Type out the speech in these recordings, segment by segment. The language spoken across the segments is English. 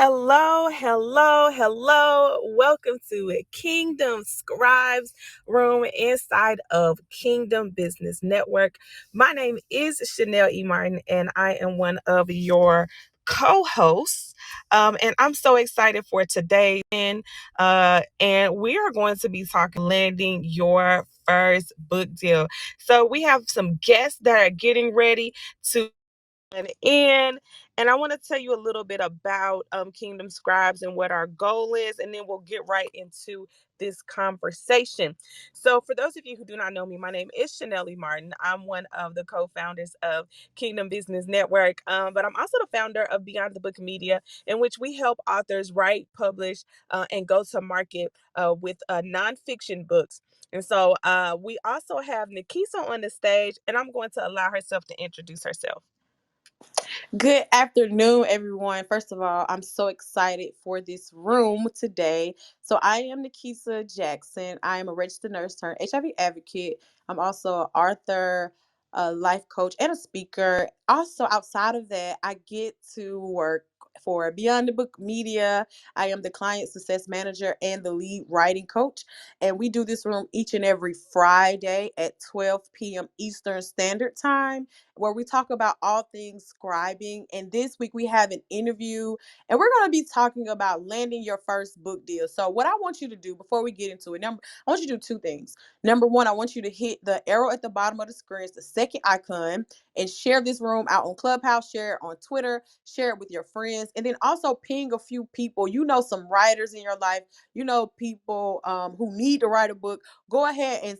Hello, hello, hello. Welcome to Kingdom Scribes room inside of Kingdom Business Network. My name is Chanel E. Martin, and I am one of your co-hosts. And I'm so excited for today. And we are going to be talking landing your first book deal. So we have some guests that are getting ready to in. And I want to tell you a little bit about Kingdom Scribes and what our goal is, and then we'll get right into this conversation. So, for those of you who do not know me, my name is Chanel E. Martin. I'm one of the co-founders of Kingdom Business Network, but I'm also the founder of Beyond the Book Media, in which we help authors write, publish, and go to market with nonfiction books. And so we also have Nikisa on the stage, and I'm going to allow herself to introduce herself. Good afternoon, everyone. First of all, I'm so excited for this room today. So, I am Nikisa Jackson. I am a registered nurse turned HIV advocate. I'm also an author, a life coach, and a speaker. Also, outside of that, I get to work for Beyond the Book Media. I am the client success manager and the lead writing coach. And we do this room each and every Friday at 12 p.m. Eastern Standard Time, where we talk about all things scribing. And this week we have an interview, and we're going to be talking about landing your first book deal. So, what I want you to do before we get into it, I want you to do two things. Number one, I want you to hit the arrow at the bottom of the screen, it's the second icon, and share this room out on Clubhouse, share it on Twitter, share it with your friends, and then also ping a few people. You know, some writers in your life, people who need to write a book. Go ahead and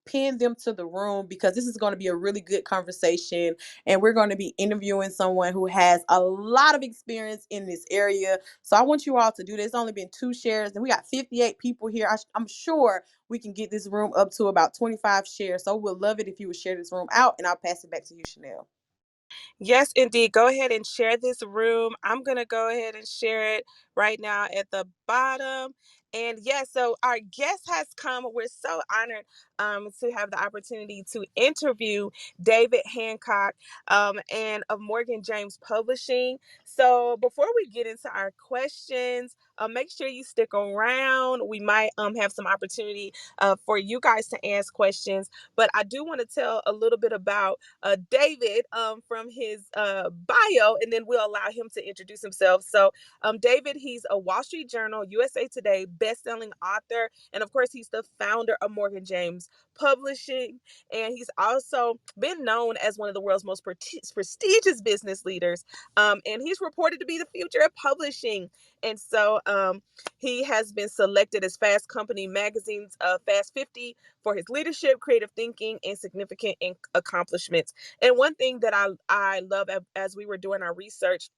pin them to the room, because this is going to be a really good conversation, and we're going to be interviewing someone who has a lot of experience in this area. So I want you all to do this. It's only been 2 shares, and we got 58 people here. I'm sure we can get this room up to about 25 shares. So we'll love it if you would share this room out, and I'll pass it back to you, Chanel. Yes, indeed. Go ahead and share this room. I'm going to go ahead and share it right now at the bottom. And yes, so our guest has come. We're so honored to have the opportunity to interview David Hancock and of Morgan James Publishing. So before we get into our questions, make sure you stick around. We might have some opportunity for you guys to ask questions. But I do want to tell a little bit about David from his bio, and then we'll allow him to introduce himself. So, David, he's a Wall Street Journal, USA Today best-selling author, and of course, he's the founder of Morgan James Publishing, and he's also been known as one of the world's most prestigious business leaders. And he's reported to be the future of publishing. And so he has been selected as Fast Company magazine's Fast 50 for his leadership, creative thinking, and significant accomplishments. And one thing that I love, as we were doing our research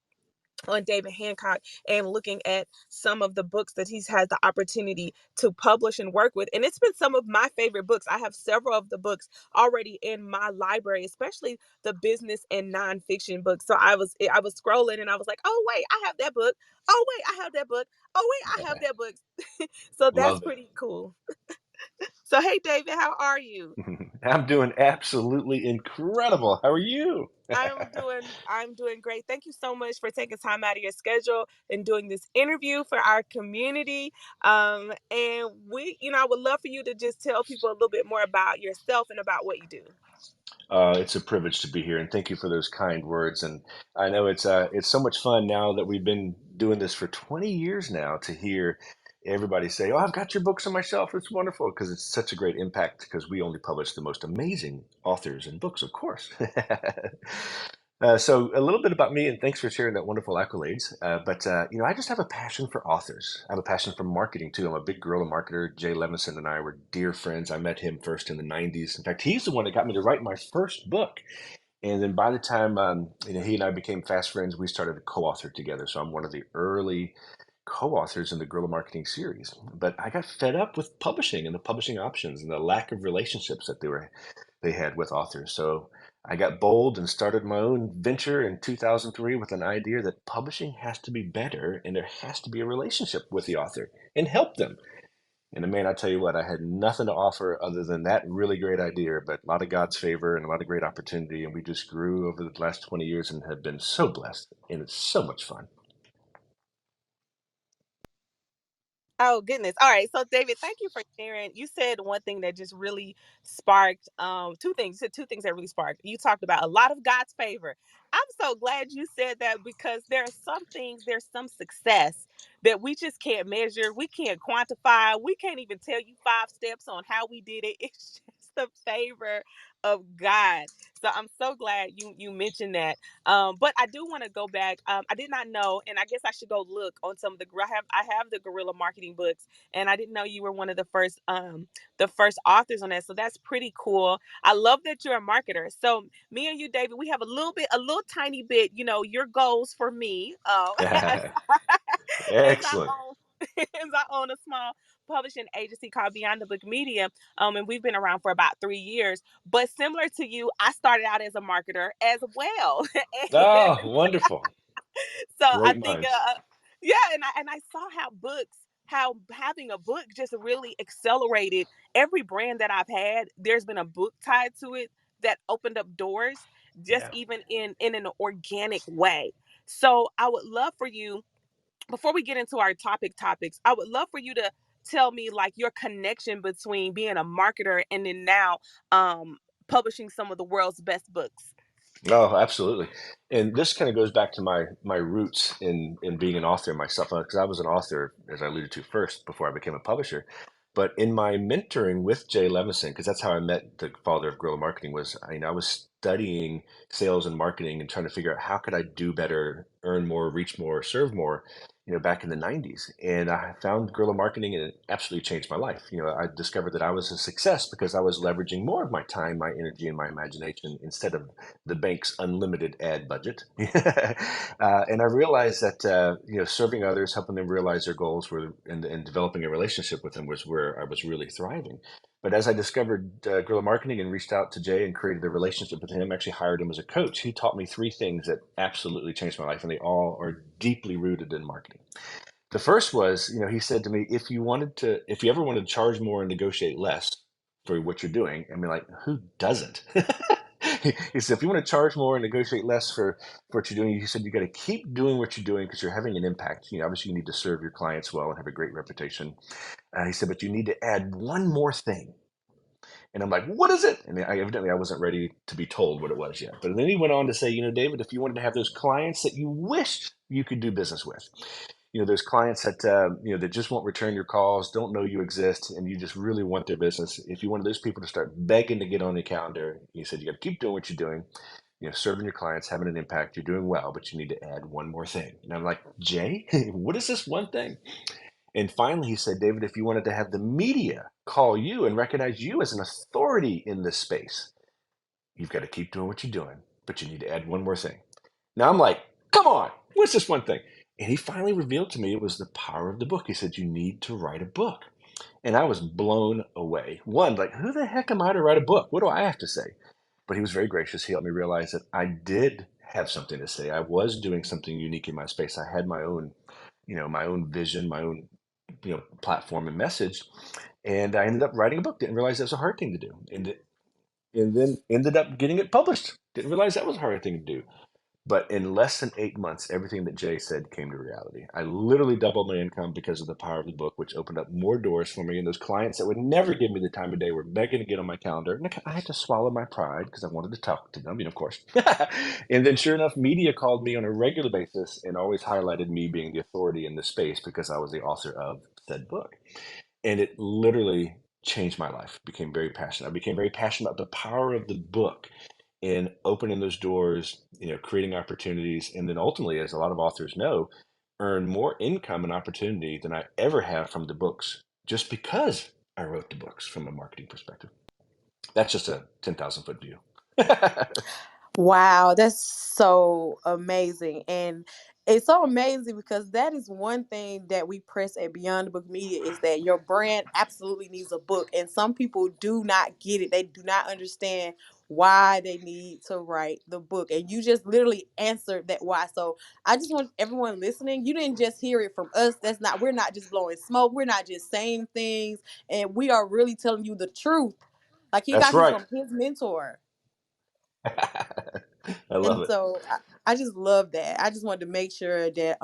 on David Hancock and looking at some of the books that he's had the opportunity to publish and work with, and it's been some of my favorite books. I have several of the books already in my library, especially the business and nonfiction books. So I was scrolling, and I was like, oh wait, I have that book. Oh wait, I have that book. Oh wait, I have that book. So that's Love it. pretty cool. So hey, David, how are you? I'm doing absolutely incredible. How are you? I'm doing great. Thank you so much for taking time out of your schedule and doing this interview for our community. And I would love for you to just tell people a little bit more about yourself and about what you do. It's a privilege to be here, and thank you for those kind words. And I know it's so much fun now that we've been doing this for 20 years now to hear everybody say, "Oh, I've got your books on my shelf. It's wonderful," because it's such a great impact. Because we only publish the most amazing authors and books, of course. So a little bit about me, and thanks for sharing that wonderful accolades. But I just have a passion for authors. I have a passion for marketing too. I'm a big guerrilla marketer. Jay Levinson and I were dear friends. I met him first in the '90s. In fact, he's the one that got me to write my first book. And then by the time he and I became fast friends, we started to co-author together. So I'm one of the early co-authors in the guerrilla marketing series. But I got fed up with publishing and the publishing options and the lack of relationships that they had with authors. So I got bold and started my own venture in 2003 with an idea that publishing has to be better and there has to be a relationship with the author and help them. And man, I tell you what, I had nothing to offer other than that really great idea, but a lot of God's favor and a lot of great opportunity. And we just grew over the last 20 years and have been so blessed. And it's so much fun. Oh goodness. All right. So David, thank you for sharing. You said one thing that just really sparked two things. You said two things that really sparked. You talked about a lot of God's favor. I'm so glad you said that because there are some things, there's some success that we just can't measure. We can't quantify. We can't even tell you 5 steps on how we did it. It's just the favor of God. So I'm so glad you mentioned that. But I do want to go back. I did not know, and I guess I should go look on some of the. I have the guerrilla marketing books, and I didn't know you were one of the first authors on that. So that's pretty cool. I love that you're a marketer. So me and you, David, we have a little tiny bit. You know, your goals for me. As, as I Excellent. own as I own a small publishing agency called Beyond the Book Media, and we've been around for about 3 years. But similar to you, I started out as a marketer as well. Oh, wonderful. So I Great think, minds. yeah, and I saw how having a book just really accelerated every brand that I've had. There's been a book tied to it that opened up doors, just Yeah. even in an organic way. So I would love for you, before we get into our topics, I would love for you to tell me like your connection between being a marketer and then now publishing some of the world's best books. Oh, absolutely. And this kind of goes back to my roots in being an author myself, because I was an author, as I alluded to first, before I became a publisher. But in my mentoring with Jay Levinson, because that's how I met the father of guerrilla marketing, was I was studying sales and marketing and trying to figure out how could I do better, earn more, reach more, serve more, back in the 90s. And I found guerrilla marketing and it absolutely changed my life. I discovered that I was a success because I was leveraging more of my time, my energy, and my imagination instead of the bank's unlimited ad budget. And I realized that serving others, helping them realize their goals, and developing a relationship with them was where I was really thriving. But as I discovered guerrilla marketing and reached out to Jay and created a relationship with him, actually hired him as a coach, he taught me three things that absolutely changed my life, and they all are deeply rooted in marketing. The first was, he said to me, if you ever wanted to charge more and negotiate less for what you're doing, I mean, like, who doesn't? He said, if you want to charge more and negotiate less for what you're doing, he said, you got to keep doing what you're doing because you're having an impact. Obviously, you need to serve your clients well and have a great reputation. He said, but you need to add one more thing. And I'm like, what is it? And evidently I wasn't ready to be told what it was yet. But then he went on to say, David, if you wanted to have those clients that you wished you could do business with, there's clients that that just won't return your calls, don't know you exist, and you just really want their business. If you wanted those people to start begging to get on the calendar, he said you got to keep doing what you're doing, serving your clients, having an impact. You're doing well, but you need to add one more thing. And I'm like, Jay, what is this one thing? And finally, he said, David, if you wanted to have the media call you and recognize you as an authority in this space, you've got to keep doing what you're doing, but you need to add one more thing. Now I'm like, come on, what's this one thing? And he finally revealed to me it was the power of the book. He said, you need to write a book. And I was blown away. One, like, who the heck am I to write a book? What do I have to say? But he was very gracious. He helped me realize that I did have something to say. I was doing something unique in my space. I had my own vision, my own, platform and message. And I ended up writing a book. Didn't realize that was a hard thing to do. And then ended up getting it published. Didn't realize that was a hard thing to do. But in less than 8 months, everything that Jay said came to reality. I literally doubled my income because of the power of the book, which opened up more doors for me. And those clients that would never give me the time of day were begging to get on my calendar. And I had to swallow my pride because I wanted to talk to them, of course. And then, sure enough, media called me on a regular basis and always highlighted me being the authority in the space because I was the author of said book. And it literally changed my life. Became very passionate. I became very passionate about the power of the book in opening those doors, creating opportunities, and then ultimately, as a lot of authors know, earn more income and opportunity than I ever have from the books, just because I wrote the books from a marketing perspective. That's just a 10,000-foot view. Wow, that's so amazing. And it's so amazing because that is one thing that we press at Beyond the Book Media is that your brand absolutely needs a book. And some people do not get it. They do not understand why they need to write the book. And you just literally answered that why. So I just want everyone listening, you didn't just hear it from us. We're not just blowing smoke. We're not just saying things. And we are really telling you the truth. Like he That's got this right. from his mentor. I love And it. so I just love that. I just wanted to make sure that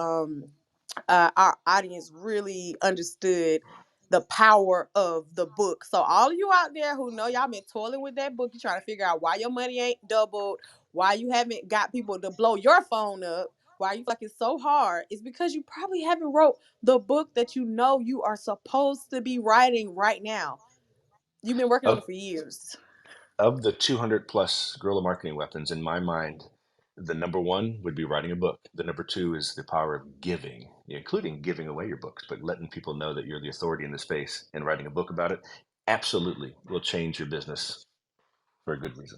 our audience really understood the power of the book. So all of you out there who know y'all been toiling with that book, you trying to figure out why your money ain't doubled, why you haven't got people to blow your phone up, why you feel like it's so hard, it's because you probably haven't wrote the book that you know you are supposed to be writing right now. You've been working on it Of for years. of the 200 plus guerrilla marketing weapons, in my mind, the number one would be writing a book. The number two is the power of giving, including giving away your books, but letting people know that you're the authority in the space and writing a book about it absolutely will change your business for a good reason.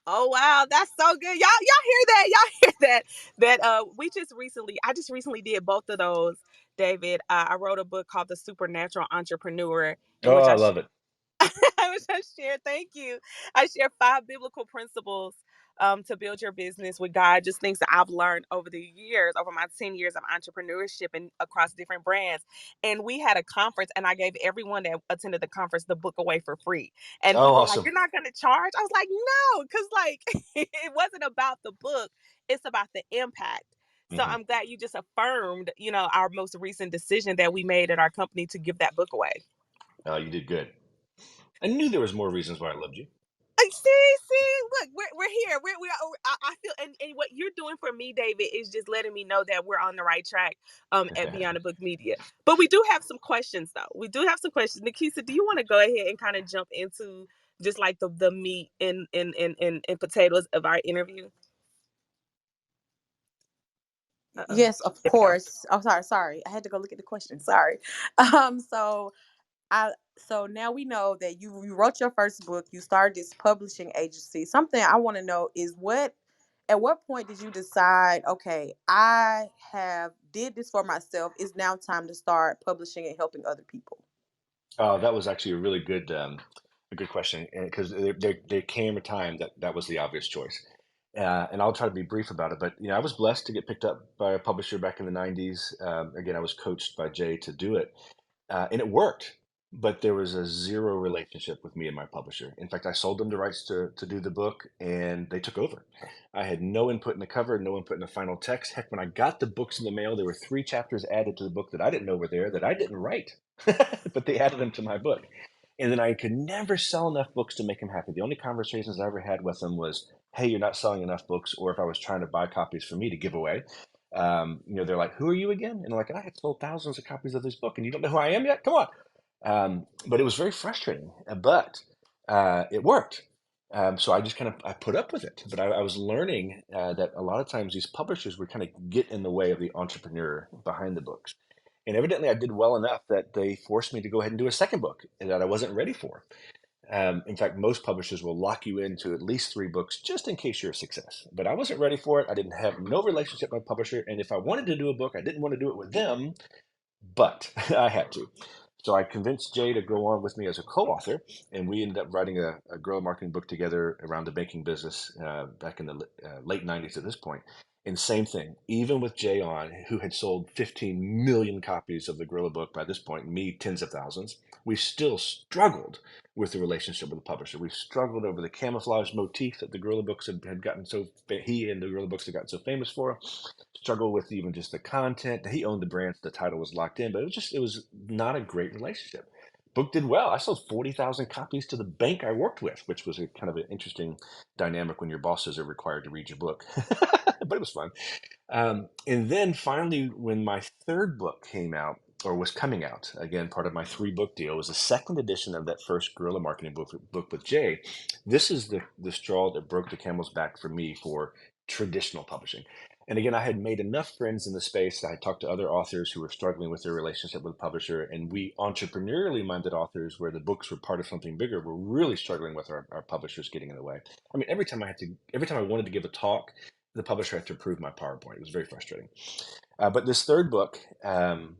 Oh wow, that's so good. Y'all hear that? Y'all hear that? I just recently did both of those, David. I wrote a book called The Supernatural Entrepreneur, in Oh, which I I love it. I share, thank you. I share 5 biblical principles to build your business with God, just things that I've learned over the years, over my 10 years of entrepreneurship and across different brands. And we had a conference, and I gave everyone that attended the conference the book away for free. And Oh, people were like, awesome. "You're not going to charge?" I was like, "No," because like it wasn't about the book, it's about the impact. So Hmm. I'm glad you just affirmed, our most recent decision that we made at our company to give that book away. You did good. I knew there was more reasons why I loved you. Like, see, look, we're here. I feel, and what you're doing for me, David, is just letting me know that we're on the right track at Beyond the Book Media. But we do have some questions, though. We do have some questions. Nikisa, do you want to go ahead and kind of jump into just like the meat and potatoes of our interview? Uh-oh. Yes, of There we go. course. Oh, sorry. I had to go look at the question. Sorry. So I so now we know that you wrote your first book, you started this publishing agency. Something I want to know is what at what point did you decide, okay, I have did this for myself. It's now time to start publishing and helping other people. Oh, that was actually a good question, because there came a time that that was the obvious choice, and I'll try to be brief about it. But I was blessed to get picked up by a publisher back in the '90s. Again, I was coached by Jay to do it, and it worked. But there was a zero relationship with me and my publisher. In fact, I sold them the rights to do the book, and they took over. I had no input in the cover, no input in the final text. Heck, when I got the books in the mail, there were 3 chapters added to the book that I didn't know were there that I didn't write, but they added them to my book. And then I could never sell enough books to make them happy. The only conversations I ever had with them was, "Hey, you're not selling enough books," or if I was trying to buy copies for me to give away. They're like, "Who are you again?" And I'm like, "I have sold thousands of copies of this book, and you don't know who I am yet? Come on!" But it was very frustrating. But it worked. So I just kind of I put up with it. But I was learning that a lot of times these publishers would kind of get in the way of the entrepreneur behind the books. And evidently, I did well enough that they forced me to go ahead and do a second book that I wasn't ready for. In fact, most publishers will lock you into at least 3 books just in case you're a success. But I wasn't ready for it. I didn't have no relationship with my publisher. And if I wanted to do a book, I didn't want to do it with them, but I had to. So I convinced Jay to go on with me as a co-author, and we ended up writing a guerrilla marketing book together around the banking business back in the late '90s at this point. And same thing, even with Jay on, who had sold 15 million copies of the Gorilla book by this point, me tens of thousands, we still struggled with the relationship with the publisher. We struggled over the camouflage motif that the Gorilla books had gotten he and the Gorilla books had gotten so famous for. Struggle with even just the content. He owned the brand, so the title was locked in, but it was not a great relationship. Book did well. I sold 40,000 copies to the bank I worked with, which was a kind of an interesting dynamic when your bosses are required to read your book. But it was fun. And then finally, when my third book came out, or was coming out, again, part of my 3 book deal, was the second edition of that first guerrilla marketing book with Jay. This is the straw that broke the camel's back for me for traditional publishing. And again, I had made enough friends in the space. I had talked to other authors who were struggling with their relationship with the publisher, and we entrepreneurially minded authors, where the books were part of something bigger, were really struggling with our publishers getting in the way. I mean, every time I wanted to give a talk, the publisher had to approve my PowerPoint. It was very frustrating. But this third book,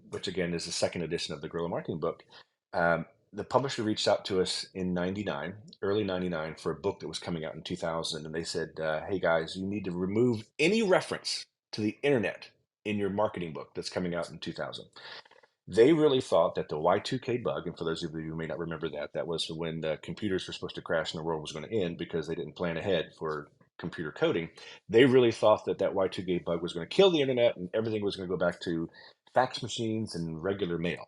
which again is the second edition of the Guerrilla Marketing book, the publisher reached out to us in '99, early '99, for a book that was coming out in 2000. And they said, "Hey guys, you need to remove any reference to the internet in your marketing book that's coming out in 2000." They really thought that the Y2K bug, and for those of you who may not remember that, that was when the computers were supposed to crash and the world was going to end because they didn't plan ahead for computer coding, they really thought that that Y2K bug was going to kill the internet and everything was going to go back to fax machines and regular mail.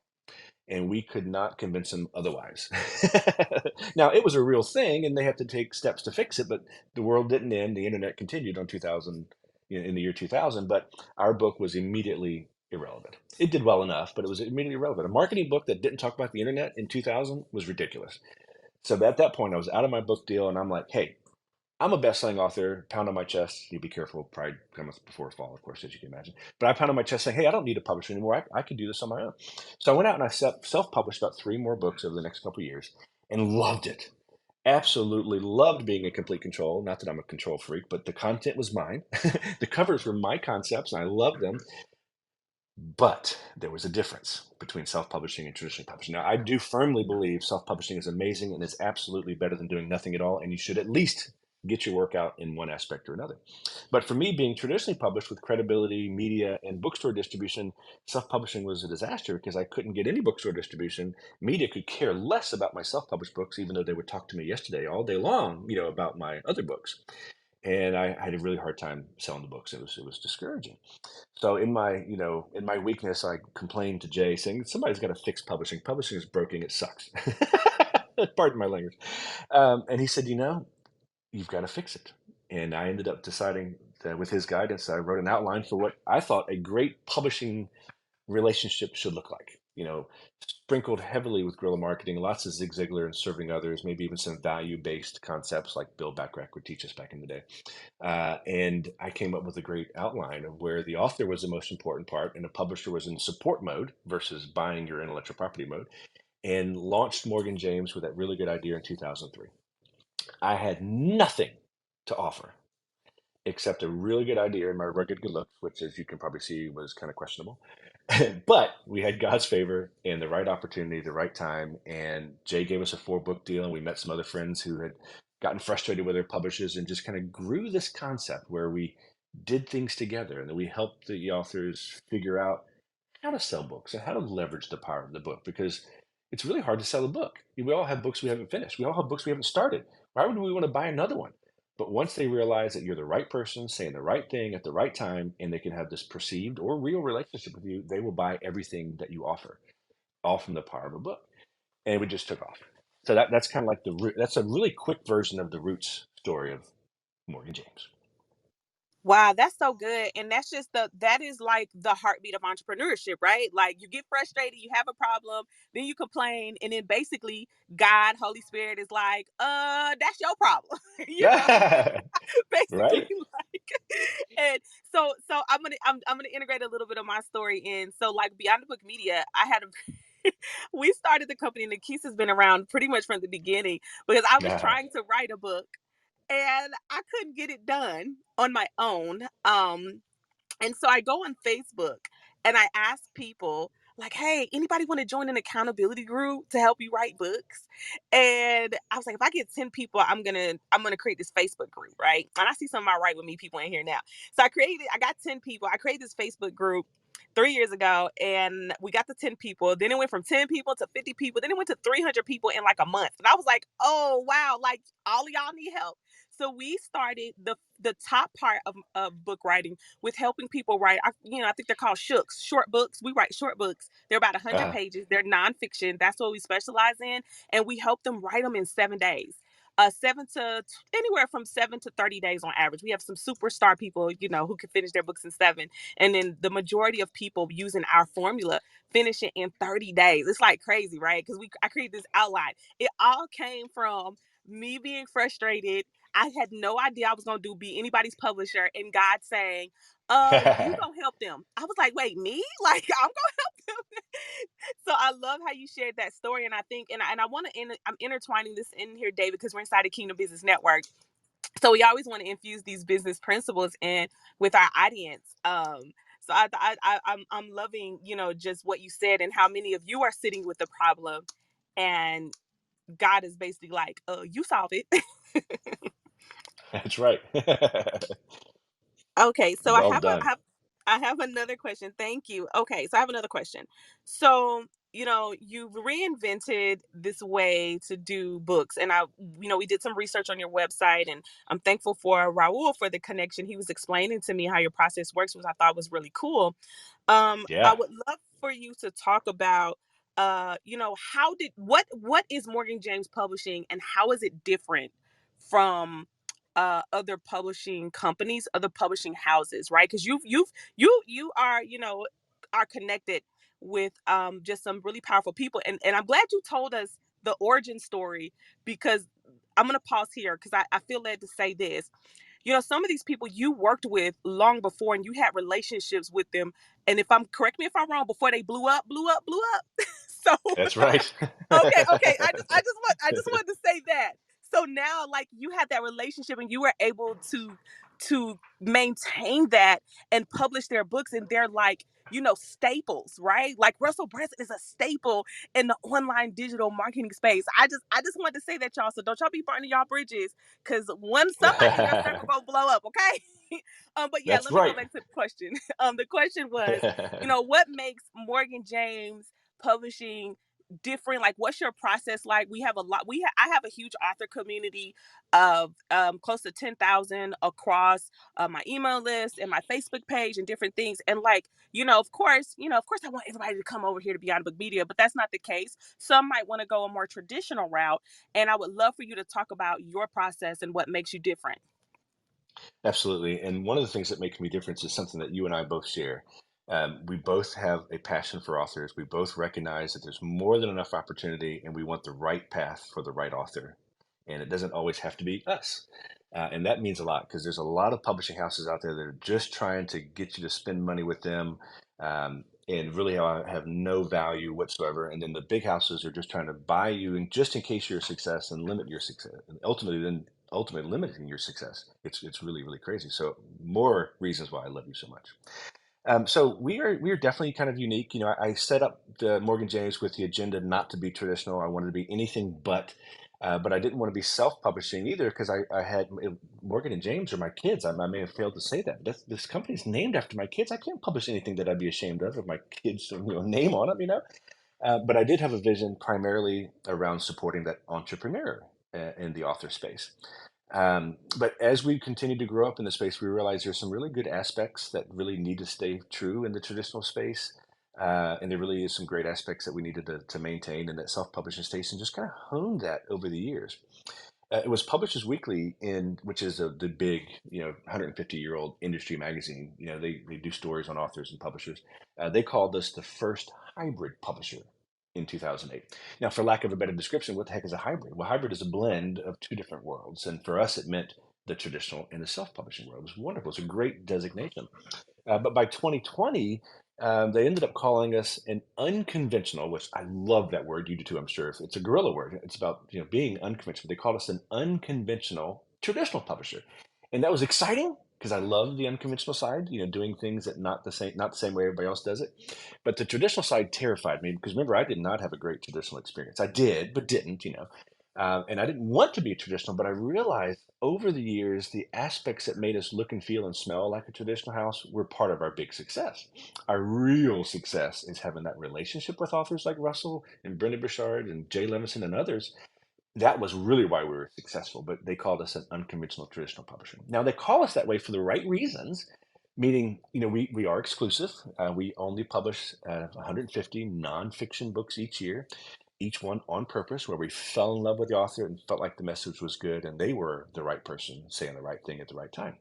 And we could not convince them otherwise. Now, it was a real thing, and they had to take steps to fix it, but the world didn't end. The internet continued on 2000, in the year 2000, but our book was immediately irrelevant. It did well enough, but it was immediately irrelevant. A marketing book that didn't talk about the internet in 2000 was ridiculous. So at that point, I was out of my book deal, and I'm like, hey, I'm a best-selling author, pound on my chest. You be careful, pride comes before a fall, of course, as you can imagine. But I pound on my chest saying, hey, I don't need a publisher anymore. I can do this on my own. So I went out and I self-published about 3 more books over the next couple of years and loved it. Absolutely loved being in complete control. Not that I'm a control freak, but the content was mine. The covers were my concepts, and I loved them. But there was a difference between self-publishing and traditional publishing. Now, I do firmly believe self-publishing is amazing and is absolutely better than doing nothing at all, and you should at least get your work out in one aspect or another. But for me, being traditionally published with credibility, media, and bookstore distribution, self-publishing was a disaster because I couldn't get any bookstore distribution. Media could care less about my self-published books, even though they would talk to me yesterday all day long, about my other books. And I had a really hard time selling the books. It was discouraging. So in my weakness, I complained to Jay saying somebody's got to fix publishing. Publishing is broken. It sucks. Pardon my language. And he said, you've got to fix it. And I ended up deciding that with his guidance, I wrote an outline for what I thought a great publishing relationship should look like. Sprinkled heavily with guerrilla marketing, lots of Zig Ziglar and serving others, maybe even some value-based concepts like Bill Backrack would teach us back in the day. And I came up with a great outline of where the author was the most important part and the publisher was in support mode versus buying your intellectual property mode, and launched Morgan James with that really good idea in 2003. I had nothing to offer except a really good idea and my rugged good looks, which, as you can probably see, was kind of questionable. But we had God's favor and the right opportunity, the right time. And Jay gave us a 4-book deal, and we met some other friends who had gotten frustrated with their publishers and just kind of grew this concept where we did things together and then we helped the authors figure out how to sell books and how to leverage the power of the book because it's really hard to sell a book. We all have books we haven't finished. We all have books we haven't started. Why would we want to buy another one? But once they realize that you're the right person, saying the right thing at the right time, and they can have this perceived or real relationship with you, they will buy everything that you offer, all from the power of a book. And we just took off. So that's kind of like that's a really quick version of the roots story of Morgan James. Wow, that's so good. And that is like the heartbeat of entrepreneurship, right? Like you get frustrated, you have a problem, then you complain, and then basically God, Holy Spirit is like, that's your problem. Yeah, Basically right. like and so I'm gonna integrate a little bit of my story in. So like Beyond the Book Media, I had a we started the company and the Keys has been around pretty much from the beginning because I was Yeah. trying to write a book and I couldn't get it done on my own. And so I go on Facebook and I ask people like, "Hey, anybody want to join an accountability group to help you write books?" And I was like, if I get 10 people, I'm gonna create this Facebook group, right? And I see some of my Write With Me people in here now. So I got 10 people. I created this Facebook group 3 years ago, and we got to 10 people. Then it went from 10 people to 50 people. Then it went to 300 people in like a month. And I was like, oh wow, like all of y'all need help. So we started the top part of book writing with helping people write. I think they're called shooks, short books. We write short books. They're about 100 Uh, pages. They're nonfiction. That's what we specialize in, and we help them write them in 7 days. Anywhere from 7 to 30 days on average. We have some superstar people, who can finish their books in 7, and then the majority of people using our formula finish it in 30 days. It's like crazy, right? Because I created this outline. It all came from me being frustrated. I had no idea I was gonna be anybody's publisher, and God saying, you gonna help them. I was like, wait, me? Like I'm gonna help them. So I love how you shared that story, and I think, and I want to, I'm intertwining this in here, David, because we're inside the Kingdom Business Network. So we always want to infuse these business principles in with our audience. So I'm loving, just what you said and how many of you are sitting with the problem, and God is basically like, you solve it. that's right. Okay, Well done. I have another question. Thank you. Okay, so I have another question. So you've reinvented this way to do books. And we did some research on your website, and I'm thankful for Raul for the connection. He was explaining to me how your process works, which I thought was really cool. I Yeah, would love for you to talk about, what is Morgan James Publishing, and how is it different from other publishing companies, other publishing houses, right? Because you are, are connected with just some really powerful people, and I'm glad you told us the origin story, because I'm gonna pause here because I feel led to say this. Some of these people you worked with long before, and you had relationships with them. And if I'm correct me if I'm wrong, before they blew up. So that's right. okay. I just wanted to say that. So now, like, you had that relationship, and you were able to maintain that and publish their books, and they're like, staples, right? Like Russell Brunson is a staple in the online digital marketing space. I just wanted to say that, y'all. So don't y'all be burning y'all bridges, because somebody in your circle gonna blow up, okay? But yeah, That's let me go right. back to the question. The question was, what makes Morgan James Publishing different? Like, what's your process like? We have a lot. I have a huge author community of close to 10,000 across my email list and my Facebook page and different things. And like, of course, I want everybody to come over here to Beyond Book Media, but that's not the case. Some might want to go a more traditional route, and I would love for you to talk about your process and what makes you different. Absolutely. And one of the things that makes me different is something that you and I both share. We both have a passion for authors. We both recognize that there's more than enough opportunity, and we want the right path for the right author. And it doesn't always have to be us. And that means a lot, because there's a lot of publishing houses out there that are just trying to get you to spend money with them, and really have no value whatsoever. And then the big houses are just trying to buy you, and just in case you're a success, and limit your success, and ultimately limiting your success. It's really, really crazy. So more reasons why I love you so much. So we are definitely kind of unique. I set up the Morgan James with the agenda not to be traditional. I wanted to be anything but I didn't want to be self-publishing either, because I had Morgan and James are my kids. I may have failed to say that. This company's named after my kids. I can't publish anything that I'd be ashamed of my kids' name on it. But I did have a vision primarily around supporting that entrepreneur in the author space. But as we continue to grow up in the space, we realize there's some really good aspects that really need to stay true in the traditional space. And there really is some great aspects that we needed to maintain in that self-publishing space, and just kind of honed that over the years. It was Publishers Weekly, which is the big, 150-year-old industry magazine. They do stories on authors and publishers. They called us the first hybrid publisher in 2008. Now, for lack of a better description, what the heck is a hybrid? Well, hybrid is a blend of two different worlds, and for us, it meant the traditional and the self-publishing world. It was wonderful. It's a great designation. But by 2020, they ended up calling us an unconventional, which I love that word. You do too, I'm sure. It's a guerrilla word. It's about being unconventional. They called us an unconventional traditional publisher, and that was exciting because I love the unconventional side. Doing things that not the same way everybody else does it. But the traditional side terrified me, because remember, I did not have a great traditional experience. I did, but didn't. And I didn't want to be traditional, but I realized over the years the aspects that made us look and feel and smell like a traditional house were part of our big success. Our real success is having that relationship with authors like Russell and Brendan Burchard and Jay Levinson and others. That was really why we were successful, but they called us an unconventional traditional publisher. Now, they call us that way for the right reasons, meaning, we are exclusive. We only publish 150 nonfiction books each year, each one on purpose, where we fell in love with the author and felt like the message was good and they were the right person saying the right thing at the right time.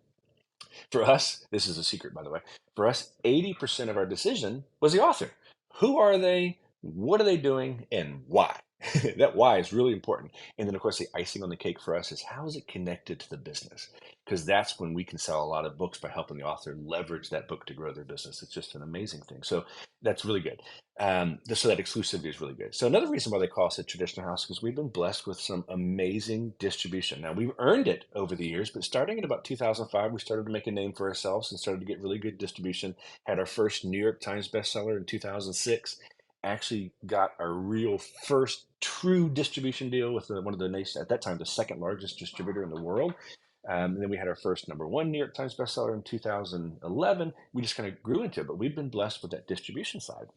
For us, this is a secret, by the way. For us, 80% of our decision was the author. Who are they? What are they doing? And why? That why is really important. And then, of course, the icing on the cake for us is, how is it connected to the business? Because that's when we can sell a lot of books by helping the author leverage that book to grow their business. It's just an amazing thing. So that's really good. So that exclusivity is really good. So another reason why they call us a traditional house, because we've been blessed with some amazing distribution. Now, we've earned it over the years, but starting in about 2005, we started to make a name for ourselves and started to get really good distribution. Had our first New York Times bestseller in 2006. Actually got our real first true distribution deal with one of the nation at that time, the second largest distributor in the world. And then we had our first #1 New York Times bestseller in 2011. We just kind of grew into it, but we've been blessed with that distribution side.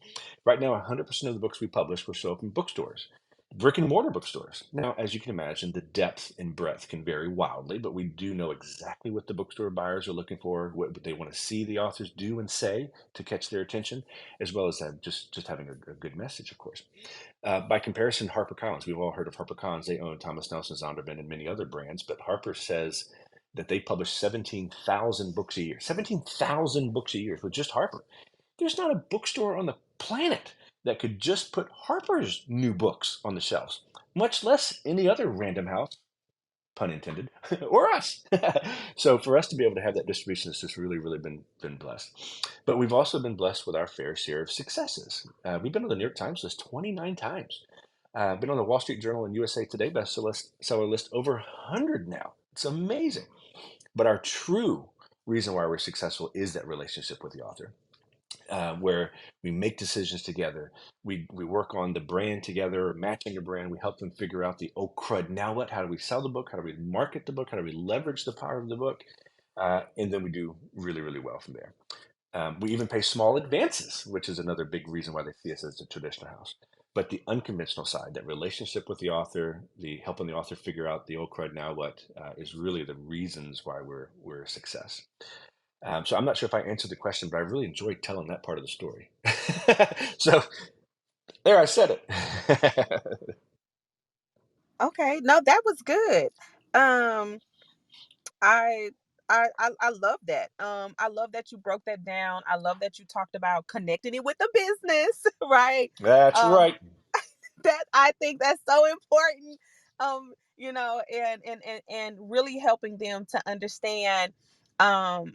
Right now, 100% of the books we publish will show up in bookstores, brick and mortar bookstores. Now, as you can imagine, the depth and breadth can vary wildly, but we do know exactly what the bookstore buyers are looking for, what they want to see the authors do and say to catch their attention, as well as just having a good message, of course. By comparison, Harper Collins, we've all heard of Harper Collins. They own Thomas Nelson, Zondervan, and many other brands, but Harper says that they publish 17,000 books a year. 17,000 books a year with just Harper. There's not a bookstore on the planet that could just put Harper's new books on the shelves, much less any other random house, pun intended, or us. So for us to be able to have that distribution has just really been blessed. But we've also been blessed with our fair share of successes. We've been on the New York Times list 29 times. Been on the Wall Street Journal and USA Today bestseller list over 100 now. It's amazing. But our true reason why we're successful is that relationship with the author, where we make decisions together. We work on the brand together, matching a brand. We help them figure out the, oh crud, now what? How do we sell the book? How do we market the book? How do we leverage the power of the book? And then we do really well from there. We even pay small advances, which is another big reason why they see us as a traditional house. But the unconventional side, that relationship with the author, the helping the author figure out the oh crud, now what, is really the reasons why we're a success. So I'm not sure if I answered the question, but I really enjoyed telling that part of the story. So there, I said it. Okay, no, that was good. Um, I I love that. I love that you broke that down. I love that you talked about connecting it with the business, right? That's Um, right. that I think that's so important. And really helping them to understand, um,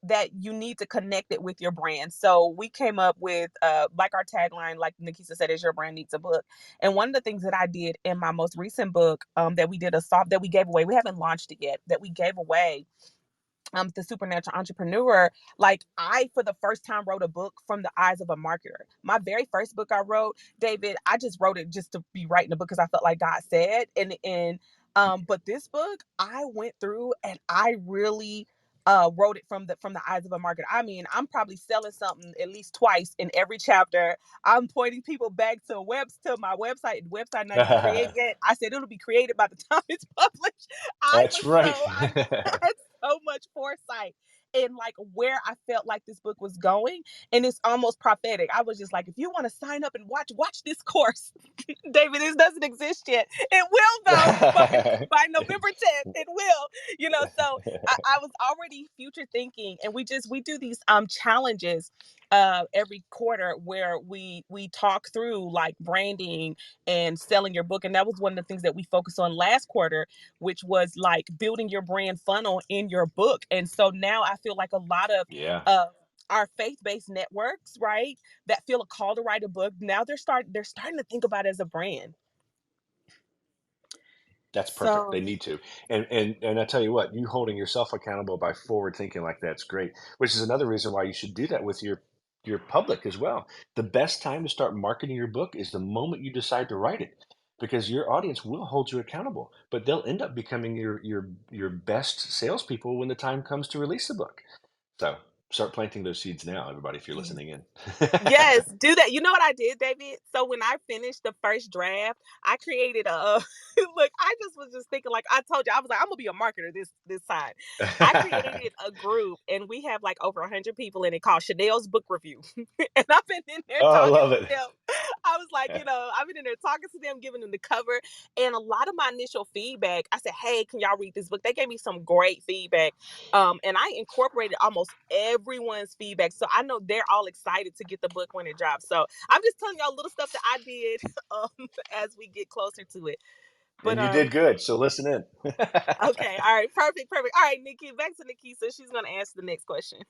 that you need to connect it with your brand. So we came up with like our tagline, like Nikisa said, is your brand needs a book. And one of the things that I did in my most recent book, that we did a soft that we gave away, we haven't launched it yet, that we gave away, the supernatural entrepreneur, like I for the first time wrote a book from the eyes of a marketer. My very first book I wrote, David, I just wrote it just to be writing a book because I felt like God said. And but this book I went through and I really wrote it from the eyes of a marketer. I mean, I'm probably selling something at least twice in every chapter. I'm pointing people back to my website. The website not even created yet. I said it'll be created by the time it's published. That's right. I had so much foresight in like where I felt like this book was going. And it's almost prophetic. I was just like, if you want to sign up and watch this course, David, this doesn't exist yet. It will though. By November 10th, it will. So I was already future thinking, and we do these challenges every quarter where we talk through like branding and selling your book. And that was one of the things that we focused on last quarter, which was like building your brand funnel in your book. And so now I feel like a lot of Yeah, uh our faith-based networks, right, that feel a call to write a book, now they're starting to think about it as a brand. that's perfect. They So need to. And I tell you what, you holding yourself accountable by forward thinking like that's great. Which is another reason why you should do that with your public as well. The best time to start marketing your book is the moment you decide to write it, because your audience will hold you accountable, but they'll end up becoming your best salespeople when the time comes to release the book. So start planting those seeds now, everybody, if you're listening in. yes, do that. You know what I did, David? So when I finished the first draft, I created a look, I just was just thinking, like I told you, I was like, I'm gonna be a marketer this time. I created a group and we have like over 100 people in it called Chanel's Book Review. And I've been in there Oh, I talking love to it. them. I was like, I've been in there talking to them, giving them the cover. And a lot of my initial feedback, I said, hey, can y'all read this book? They gave me some great feedback. And I incorporated almost everyone's feedback. So I know they're all excited to get the book when it drops. So I'm just telling y'all little stuff that I did as we get closer to it. But And you did good, so listen in. okay, all right, perfect. All right, Nikki, back to Nikki. So she's gonna answer the next question.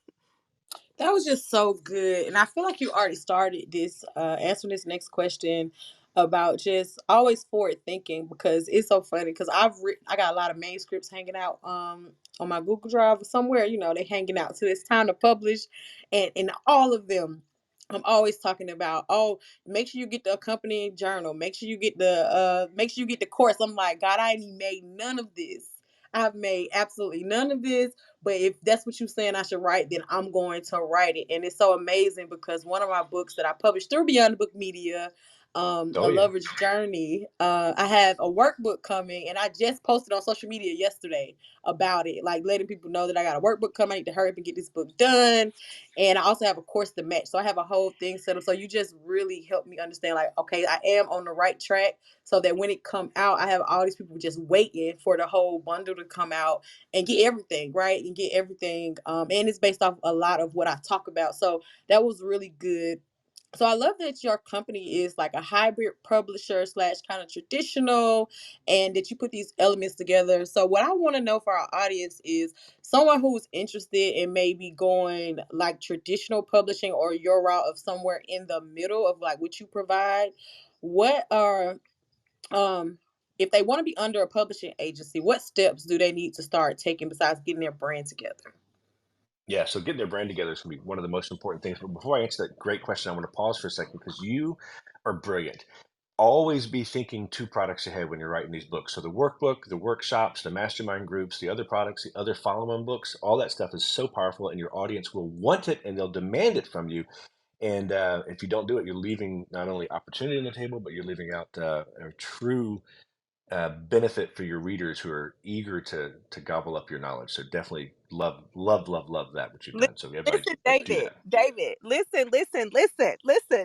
That was just so good. And I feel like you already started this, answering this next question about just always forward thinking, because it's so funny because I got a lot of manuscripts hanging out on my Google Drive or somewhere, they hanging out. So it's time to publish. And in all of them, I'm always talking about, oh, make sure you get the accompanying journal, make sure you get the course. I'm like, God, I ain't even made none of this. I've made absolutely none of this, but if that's what you're saying I should write, then I'm going to write it. And it's so amazing because one of my books that I published through Beyond the Book Media, Oh A yeah. Lover's Journey, I have a workbook coming, and I just posted on social media yesterday about it, like letting people know that I got a workbook coming. I need to hurry up and get this book done. And I also have a course to match. So I have a whole thing set up. So you just really helped me understand, like, okay, I am on the right track, so that when it come out, I have all these people just waiting for the whole bundle to come out and get everything, right? And get everything. And it's based off a lot of what I talk about. So that was really good. So I love that your company is like a hybrid publisher slash kind of traditional, and that you put these elements together. So what I want to know for our audience is someone who's interested in maybe going like traditional publishing or your route of somewhere in the middle of like what you provide. What are if they want to be under a publishing agency, what steps do they need to start taking besides getting their brand together? Yeah, so getting their brand together is going to be one of the most important things. But before I answer that great question, I want to pause for a second because you are brilliant. Always be thinking two products ahead when you're writing these books. So the workbook, the workshops, the mastermind groups, the other products, the other follow-on books, all that stuff is so powerful, and your audience will want it and they'll demand it from you. And if you don't do it, you're leaving not only opportunity on the table, but you're leaving out a true benefit for your readers who are eager to gobble up your knowledge. So definitely love that what you've Li- done. So everybody Listen, do David, that. David, listen.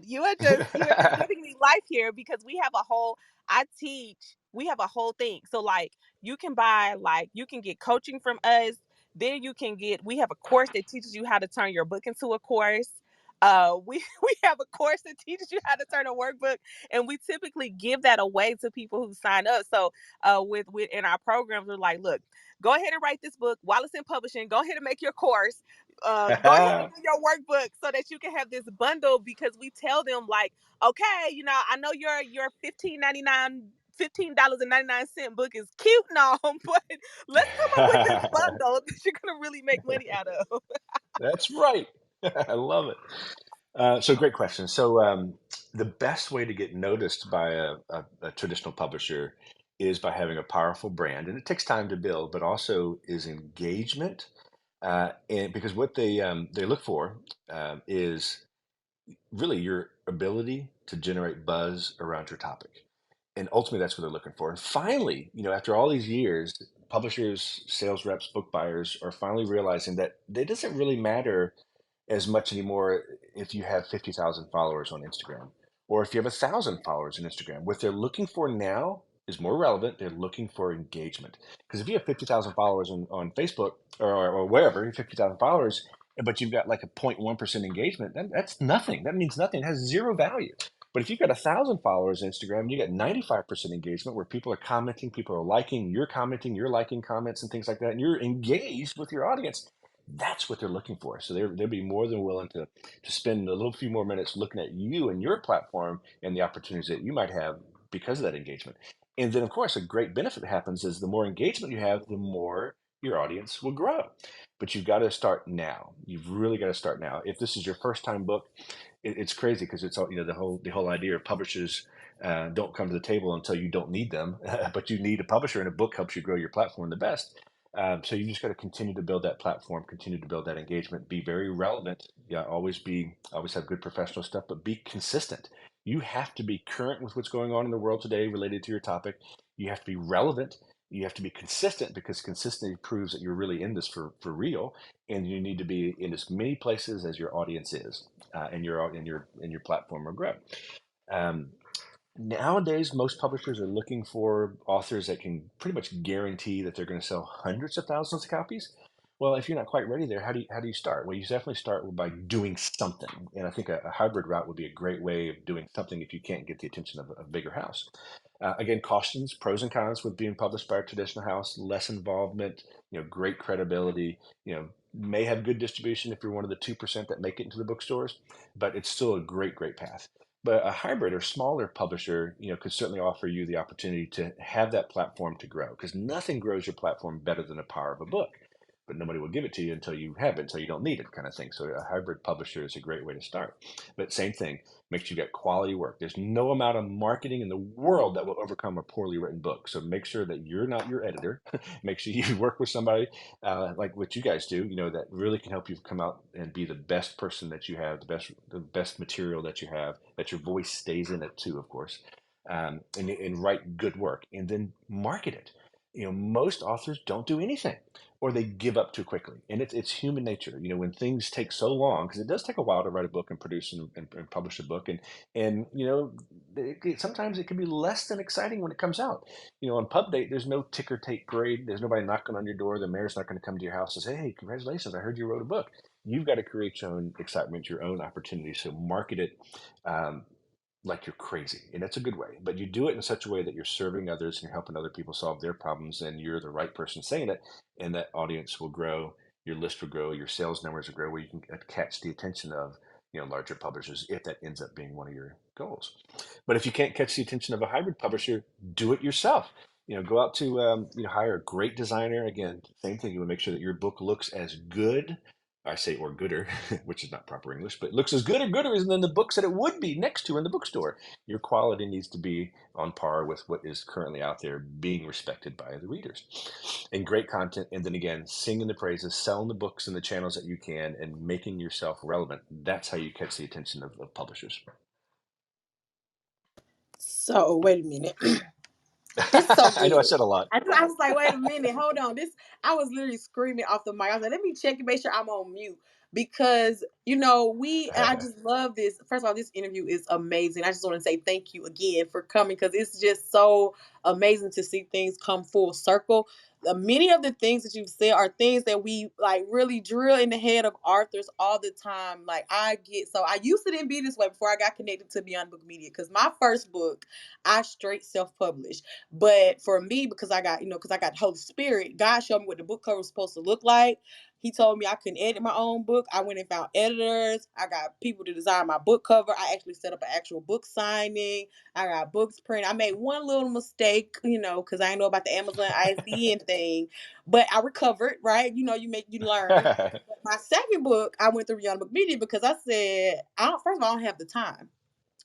You are just giving me life here because we have a whole thing. So like you can buy like you can get coaching from us. Then you can get we have a course that teaches you how to turn your book into a course. We we have a course that teaches you how to turn a workbook, and we typically give that away to people who sign up. So with in our programs, we're like, look, go ahead and write this book while it's in publishing. Go ahead and make your course, go ahead and do your workbook so that you can have this bundle because we tell them like, okay, I know your $15.99 book is cute and all, but let's come up with this bundle that you're gonna really make money out of. That's right. I love it. So great question. So the best way to get noticed by a traditional publisher is by having a powerful brand, and it takes time to build, but also is engagement. And because what they look for is really your ability to generate buzz around your topic. And ultimately, that's what they're looking for. And finally, after all these years, publishers, sales reps, book buyers are finally realizing that it doesn't really matter as much anymore if you have 50,000 followers on Instagram or if you have 1,000 followers on Instagram. What they're looking for now is more relevant. They're looking for engagement. Because if you have 50,000 followers on Facebook or wherever, 50,000 followers, but you've got like a 0.1% engagement, that's nothing. That means nothing. It has zero value. But if you've got 1,000 followers on Instagram, you got 95% engagement where people are commenting, people are liking, you're liking comments and things like that, and you're engaged with your audience. That's what they're looking for. So they'll be more than willing to spend a little few more minutes looking at you and your platform and the opportunities that you might have because of that engagement. And then, of course, a great benefit that happens is the more engagement you have, the more your audience will grow. But you've got to start now. You've really got to start now. If this is your first time book, it's crazy because it's all the whole idea of publishers don't come to the table until you don't need them, but you need a publisher, and a book helps you grow your platform the best. So you just got to continue to build that platform, continue to build that engagement, be very relevant. Yeah, always have good professional stuff, but be consistent. You have to be current with what's going on in the world today related to your topic. You have to be relevant. You have to be consistent because consistency proves that you're really in this for real, and you need to be in as many places as your audience is, and your platform will grow. Um, Nowadays, most publishers are looking for authors that can pretty much guarantee that they're going to sell hundreds of thousands of copies. Well, if you're not quite ready there, how do you start? Well, you definitely start by doing something, and I think a hybrid route would be a great way of doing something if you can't get the attention of a bigger house. Again, cautions, pros and cons with being published by a traditional house: less involvement, great credibility, may have good distribution if you're one of the 2% that make it into the bookstores, but it's still a great path. But a hybrid or smaller publisher, could certainly offer you the opportunity to have that platform to grow because nothing grows your platform better than the power of a book. but nobody will give it to you until you have it, until you don't need it, kind of thing. So a hybrid publisher is a great way to start. But same thing, make sure you got quality work. There's no amount of marketing in the world that will overcome a poorly written book. So make sure that you're not your editor. Make sure you work with somebody like what you guys do, that really can help you come out and be the best person that you have, the best material that you have, that your voice stays in it too, of course, and write good work, and then market it. Most authors don't do anything, or they give up too quickly, and it's human nature. When things take so long, because it does take a while to write a book and produce and publish a book, and sometimes it can be less than exciting when it comes out. On pub date, there's no ticker tape parade. There's nobody knocking on your door. The mayor's not going to come to your house and say, "Hey, congratulations! I heard you wrote a book." You've got to create your own excitement, your own opportunity. So market it um, like you're crazy, and that's a good way. But you do it in such a way that you're serving others and you're helping other people solve their problems, and you're the right person saying it, and that audience will grow. Your list will grow. Your sales numbers will grow, where you can catch the attention of larger publishers, if that ends up being one of your goals. But if you can't catch the attention of a hybrid publisher, do it yourself. Go out to hire a great designer. Again, same thing. You want to make sure that your book looks as good, I say, or gooder, which is not proper English, but it looks as good or gooder than the books that it would be next to in the bookstore. Your quality needs to be on par with what is currently out there, being respected by the readers. And great content, and then again, singing the praises, selling the books in the channels that you can, and making yourself relevant. That's how you catch the attention of publishers. So wait a minute. This is so I know I good. said a lot. I was like, wait a minute, hold on. I was literally screaming off the mic. I was like, let me check and make sure I'm on mute. Because, and I just love this. First of all, this interview is amazing. I just want to say thank you again for coming, because it's just so amazing to see things come full circle. Many of the things that you've said are things that we like really drill in the head of authors all the time. Like I used to didn't be this way before I got connected to Beyond Book Media, because my first book, I straight self-published. But for me, because I got Holy Spirit, God showed me what the book cover was supposed to look like. He told me I couldn't edit my own book. I went and found editors. I got people to design my book cover. I actually set up an actual book signing. I got books printed. I made one little mistake, because I didn't know about the Amazon ISBN thing, but I recovered, right? You learn. But my second book, I went through Beyond Book Media because I said, first of all, I don't have the time.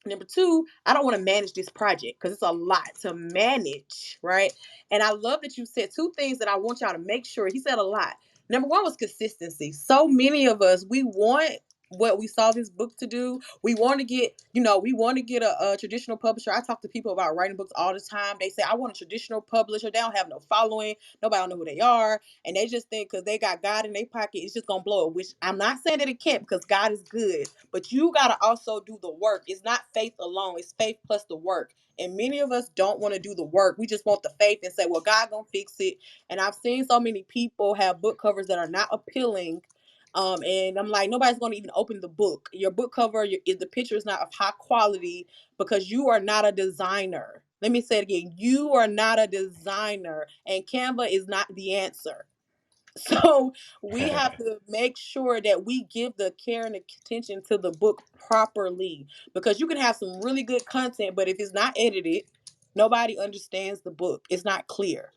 Number two, I don't want to manage this project because it's a lot to manage, right? And I love that you said two things that I want y'all to make sure. He said a lot. Number one was consistency. So many of us, we want what we saw this book to do. We want to get a traditional publisher. I talk to people about writing books all the time. They say, I want a traditional publisher. They don't have no following. Nobody don't know who they are. And they just think because they got God in their pocket, it's just going to blow up, which I'm not saying that it can't, because God is good. But you got to also do the work. It's not faith alone. It's faith plus the work. And many of us don't want to do the work. We just want the faith and say, well, God going to fix it. And I've seen so many people have book covers that are not appealing. And I'm like, nobody's going to even open the book. Your book cover, the picture is not of high quality because you are not a designer. Let me say it again. You are not a designer, and Canva is not the answer. So we have to make sure that we give the care and attention to the book properly, because you can have some really good content, but if it's not edited, nobody understands the book. It's not clear.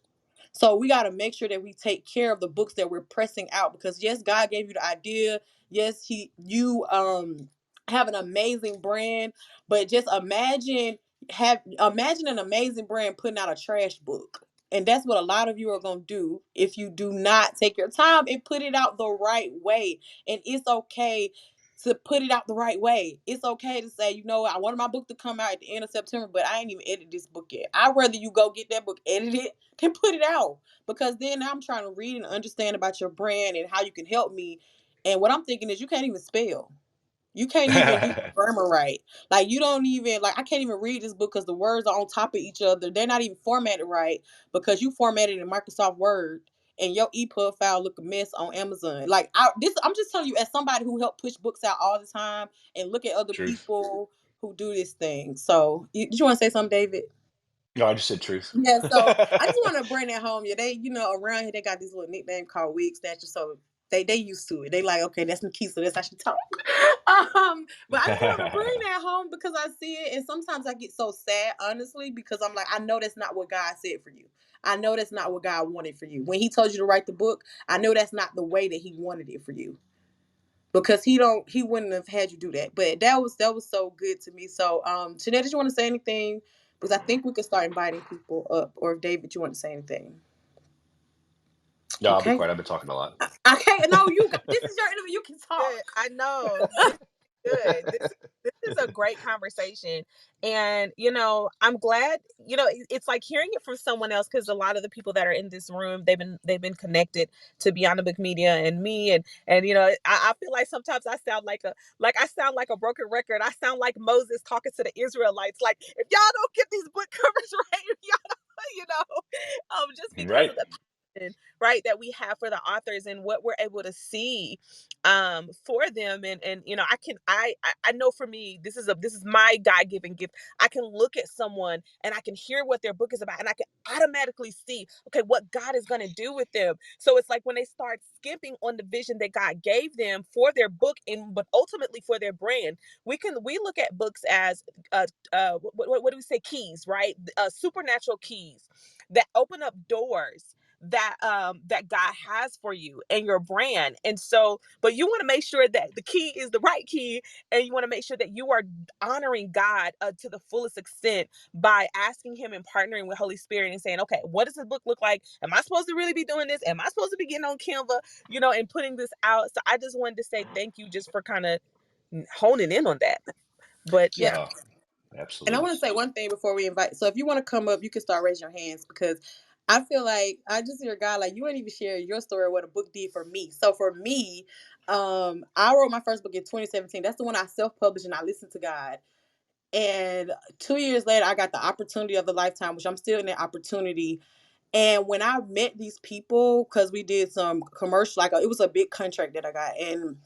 So we got to make sure that we take care of the books that we're pressing out, because yes, God gave you the idea. Yes, you have an amazing brand, but just imagine an amazing brand putting out a trash book. And that's what a lot of you are going to do if you do not take your time and put it out the right way. And it's okay to put it out the right way. It's okay to say, I wanted my book to come out at the end of September, but I ain't even edited this book yet. I'd rather you go get that book edited than put it out, because then I'm trying to read and understand about your brand and how you can help me. And what I'm thinking is, you can't even spell. You can't even do the grammar right. Like, you don't even, like, I can't even read this book because the words are on top of each other. They're not even formatted right because you formatted in Microsoft Word, and your EPUB file look a mess on Amazon. Like, I'm just telling you, as somebody who help push books out all the time and look at other Truth. people who do this thing. So, did you want to say something, David? No, I just said truth. Yeah, so I just want to bring that home. Yeah, they, around here they got this little nickname called wig snatcher. So they used to it. They like, okay, that's Nikisa. That's how she talk. But I just want to bring that home because I see it, and sometimes I get so sad, honestly, because I'm like, I know that's not what God said for you. I know that's not what God wanted for you. When He told you to write the book, I know that's not the way that He wanted it for you. Because he wouldn't have had you do that. But that was so good to me. So Jeanette, did you want to say anything? Because I think we could start inviting people up. Or if David, you want to say anything? No, I'll be Okay. quiet. I've been talking a lot. I can't. No, this is your interview. You can Good. talk. I know. This is good. This is a great conversation. And I'm glad, it's like hearing it from someone else, because a lot of the people that are in this room, they've been connected to Beyond the Book Media and me. And I feel like sometimes I sound like a broken record. I sound like Moses talking to the Israelites. Like, if y'all don't get these book covers right, y'all, just because Right. of the passion, right, that we have for the authors and what we're able to see for them. And I know, for me, this is my God-given gift. I can look at someone and I can hear what their book is about, and I can automatically see, okay, what God is going to do with them. So it's like when they start skipping on the vision that God gave them for their book, and but ultimately for their brand, we look at books as what do we say, keys, right? Supernatural keys that open up doors that God has for you and your brand. And so, but you want to make sure that the key is the right key, and you want to make sure that you are honoring God to the fullest extent by asking Him and partnering with Holy Spirit and saying, okay, what does this book look like? Am I supposed to really be doing this? Am I supposed to be getting on Canva, and putting this out? So I just wanted to say thank you just for kind of honing in on that. But yeah. Yeah. Oh, And I absolutely. want to say one thing before we invite. So if you want to come up, you can start raising your hands because I feel like I just hear God like you ain't even share your story of what a book did for me. So for me, I wrote my first book in 2017. That's the one I self-published and I listened to God. And 2 years later, I got the opportunity of a lifetime, which I'm still in that opportunity. And when I met these people, because we did some commercial, like it was a big contract that I got, and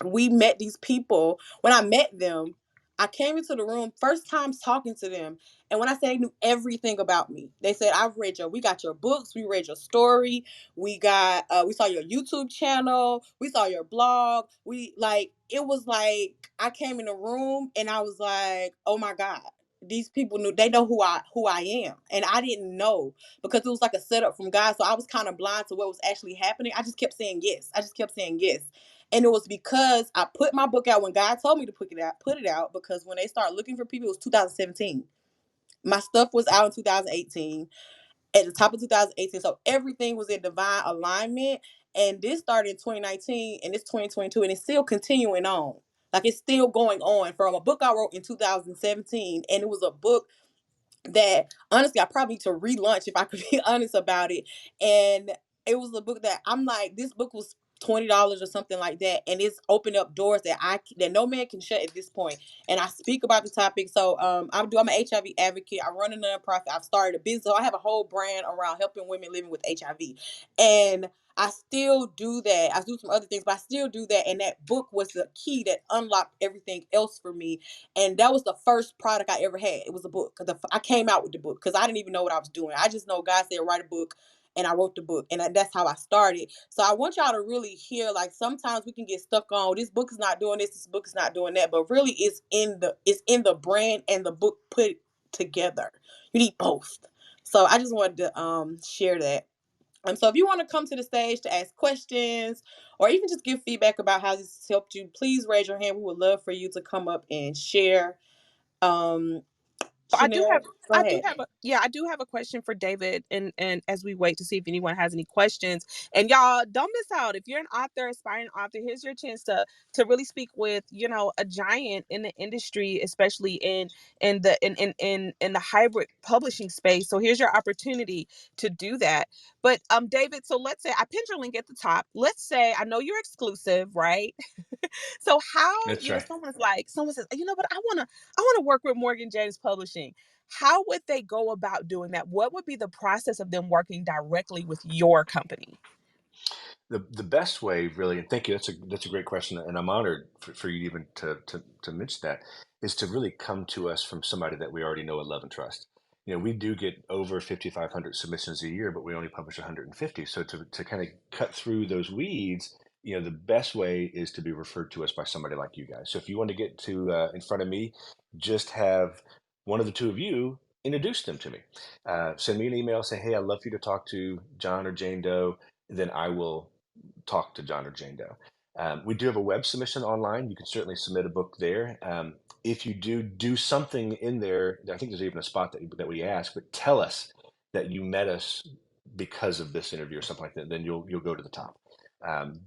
we met these people. When I met them, I came into the room first time talking to them, and when I said they knew everything about me, they said, we got your books, we read your story, we saw your YouTube channel, we saw your blog, it was like I came in the room and I was like, oh my God, these people they know who I am, and I didn't know because it was like a setup from God, so I was kind of blind to what was actually happening. I just kept saying yes. I just kept saying yes. And it was because I put my book out when God told me to put it out, because when they started looking for people, it was 2017. My stuff was out in 2018, at the top of 2018. So everything was in divine alignment. And this started in 2019 and it's 2022 and it's still continuing on. Like it's still going on from a book I wrote in 2017. And it was a book that honestly I probably need to relaunch if I could be honest about it. And it was a book that I'm like, this book was $20 or something like that, and it's opened up doors that no man can shut at this point. And I speak about the topic. So I'm an HIV advocate. I run a nonprofit. I've started a business. So I have a whole brand around helping women living with HIV, and I still do that. I do some other things, but I still do that. And that book was the key that unlocked everything else for me. And that was the first product I ever had. It was a book. I came out with the book because I didn't even know what I was doing. I just know God said write a book, and I wrote the book, and that's how I started. So I want y'all to really hear. Like sometimes we can get stuck on this book is not doing this, this book is not doing that, but really it's in the brand and the book put together. You need both. So I just wanted to share that. And so if you want to come to the stage to ask questions or even just give feedback about how this has helped you, please raise your hand. We would love for you to come up and share. Um, I do Chanel, have go ahead. I do have a question for David, and as we wait to see if anyone has any questions. And y'all don't miss out. If you're an author, aspiring author, here's your chance to really speak with, a giant in the industry, especially in the hybrid publishing space. So here's your opportunity to do that. But David, so let's say I pinned your link at the top. Let's say I know you're exclusive, right? So how, That's right. someone says, but I want to work with Morgan James Publishing. How would they go about doing that? What would be the process of them working directly with your company? The best way, really, and thank you. That's a great question, and I'm honored for you even to mention that, is to really come to us from somebody that we already know and love and trust. We do get over 5,500 submissions a year, but we only publish 150. So to kind of cut through those weeds, the best way is to be referred to us by somebody like you guys. So if you want to get to in front of me, just have one of the two of you introduce them to me. Send me an email, say, hey, I'd love for you to talk to John or Jane Doe. Then I will talk to John or Jane Doe. We do have a web submission online. You can certainly submit a book there. If you do something in there, I think there's even a spot that we ask, but tell us that you met us because of this interview or something like that. Then you'll go to the top.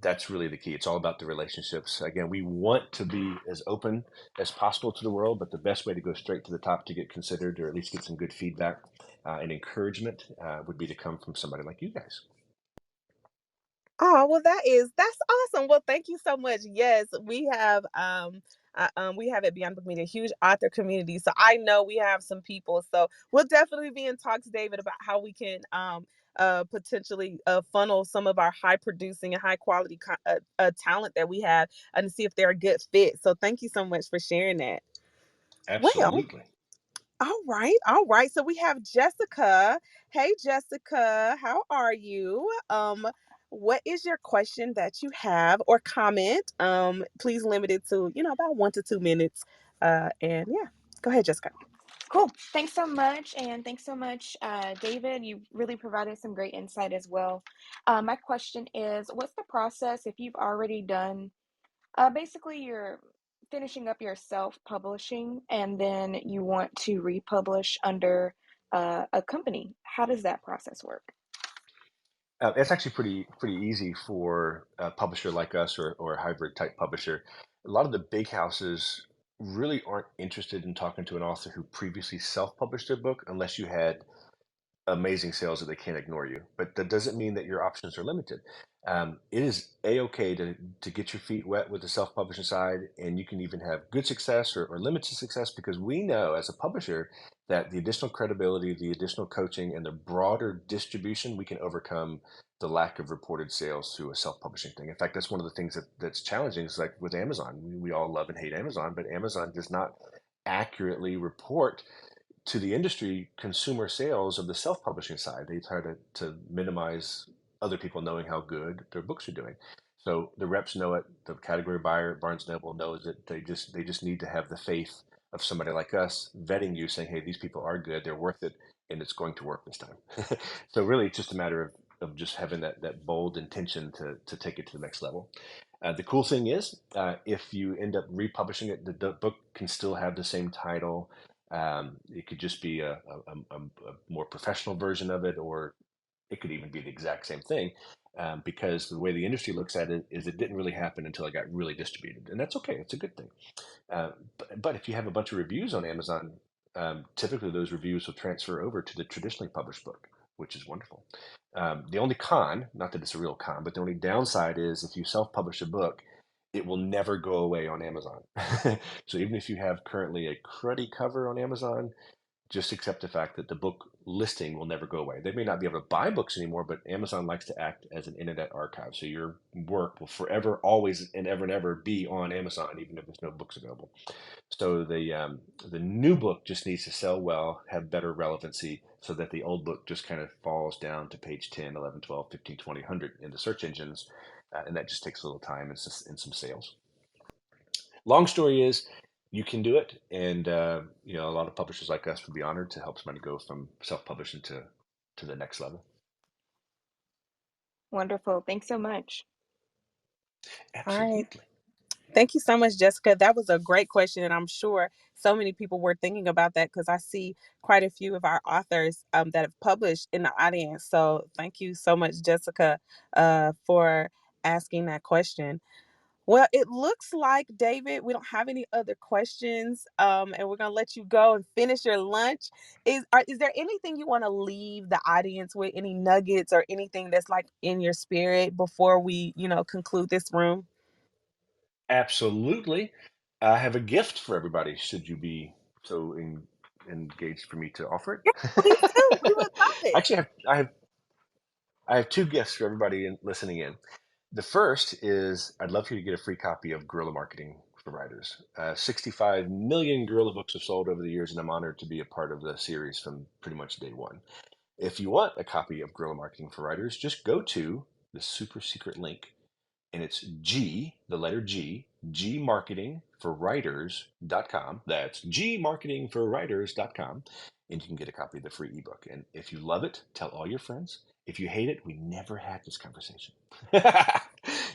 That's really the key. It's all about the relationships. Again, we want to be as open as possible to the world, but the best way to go straight to the top to get considered or at least get some good feedback and encouragement would be to come from somebody like you guys. Oh, well, that's awesome. Well, thank you so much. Yes, we have at Beyond Book Media a huge author community. So I know we have some people. So we'll definitely be in talks, David, about how we can potentially funnel some of our high producing and high quality talent that we have and see if they're a good fit. So thank you so much for sharing that. Well, Absolutely. all right, all right. So we have Jessica. Hey, Jessica, how are you? What is your question that you have or comment? Please limit it to about 1 to 2 minutes. And yeah, go ahead, Jessica. Cool. Thanks so much. And thanks so much, David. You really provided some great insight as well. My question is, what's the process if you've already done basically you're finishing up your self-publishing and then you want to republish under a company? How does that process work? It's actually pretty easy for a publisher like us or a hybrid type publisher. A lot of the big houses really aren't interested in talking to an author who previously self-published their book unless you had amazing sales that they can't ignore you. But that doesn't mean that your options are limited. It is a-okay to get your feet wet with the self-publishing side, and you can even have good success or limited success because we know as a publisher that the additional credibility, the additional coaching, and the broader distribution, we can overcome the lack of reported sales through a self-publishing thing. In fact, that's one of the things that's challenging is like with Amazon. We all love and hate Amazon, but Amazon does not accurately report to the industry consumer sales of the self-publishing side. They try to minimize other people knowing how good their books are doing. So the reps know it. The category buyer at Barnes Noble knows it. They just need to have the faith of somebody like us vetting you, saying, "Hey, these people are good. They're worth it, and it's going to work this time." So really, it's just a matter of just having that bold intention to take it to the next level. The cool thing is, if you end up republishing it, the book can still have the same title. It could just be a more professional version of it, or it could even be the exact same thing. Because the way the industry looks at it is it didn't really happen until it got really distributed. And that's okay, it's a good thing. But if you have a bunch of reviews on Amazon, typically those reviews will transfer over to the traditionally published book, which is wonderful. The only con, not that it's a real con, but the only downside is if you self publish a book, it will never go away on Amazon. So even if you have currently a cruddy cover on Amazon, just accept the fact that the book listing will never go away. They may not be able to buy books anymore, but Amazon likes to act as an internet archive. So your work will forever, always, and ever be on Amazon, even if there's no books available. So the new book just needs to sell well, have better relevancy, so that the old book just kind of falls down to page 10, 11, 12, 15, 20, 100 in the search engines, and that just takes a little time and some sales. Long story is, you can do it, and a lot of publishers like us would be honored to help somebody go from self-publishing to the next level. Wonderful. Thanks so much. All right. Absolutely. Thank you so much, Jessica. That was a great question, and I'm sure so many people were thinking about that because I see quite a few of our authors that have published in the audience. So thank you so much, Jessica, for asking that question. Well, it looks like, David, we don't have any other questions, and we're gonna let you go and finish your lunch. Is there anything you want to leave the audience with? Any nuggets or anything that's like in your spirit before we, conclude this room? Absolutely. I have a gift for everybody, should you be so engaged for me to offer Yeah, please do. We it. would love it. Actually, I have two gifts for everybody listening in. The first is I'd love for you to get a free copy of Guerrilla Marketing for Writers. 65 million guerrilla books have sold over the years, and I'm honored to be a part of the series from pretty much day one. If you want a copy of Guerrilla Marketing for Writers, just go to the super secret link and it's G, the letter G, gmarketingforwriters.com. That's gmarketingforwriters.com. And you can get a copy of the free ebook. And if you love it, tell all your friends. If you hate it, we never had this conversation.